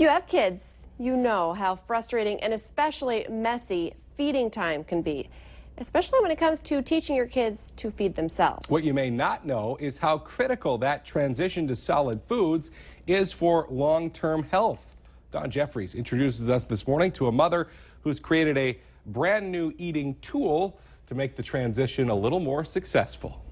If you have kids, you know how frustrating and especially messy feeding time can be, especially when it comes to teaching your kids to feed themselves. What you may not know is how critical that transition to solid foods is for long-term health. Dawn Jeffries introduces us this morning to a mother who's created a brand new eating tool to make the transition a little more successful.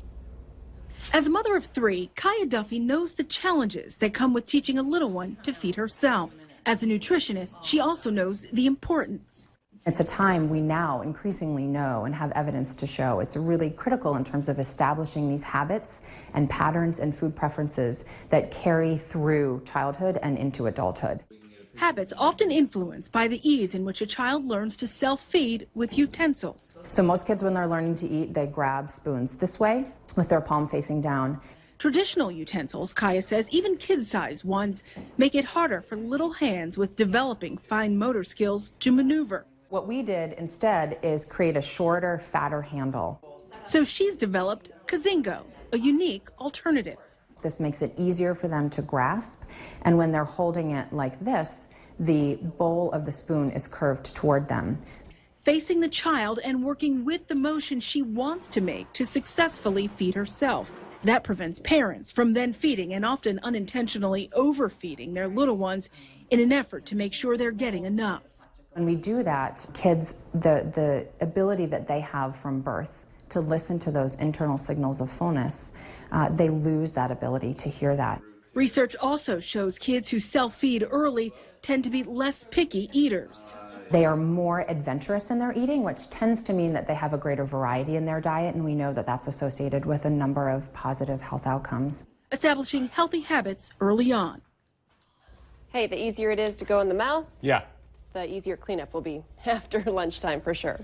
As a mother of three, Kaya Duffy knows the challenges that come with teaching a little one to feed herself. As a nutritionist, she also knows the importance. It's a time we now increasingly know and have evidence to show it's really critical in terms of establishing these habits and patterns and food preferences that carry through childhood and into adulthood. Habits often influenced by the ease in which a child learns to self-feed with utensils. So most kids, when they're learning to eat, they grab spoons this way with their palm facing down. Traditional utensils, Kaya says, even kid-sized ones, make it harder for little hands with developing fine motor skills to maneuver. What we did instead is create a shorter, fatter handle. So she's developed Kazingo, a unique alternative. This makes it easier for them to grasp, and when they're holding it like this, the bowl of the spoon is curved toward them. Facing the child and working with the motion she wants to make to successfully feed herself. That prevents parents from then feeding and often unintentionally overfeeding their little ones in an effort to make sure they're getting enough. When we do that, kids, the ability that they have from birth to listen to those internal signals of fullness, they lose that ability to hear that. Research also shows kids who self-feed early tend to be less picky eaters. They are more adventurous in their eating, which tends to mean that they have a greater variety in their diet, and we know that that's associated with a number of positive health outcomes. Establishing healthy habits early on. Hey, the easier it is to go in the mouth, Yeah. the easier cleanup will be after lunchtime for sure.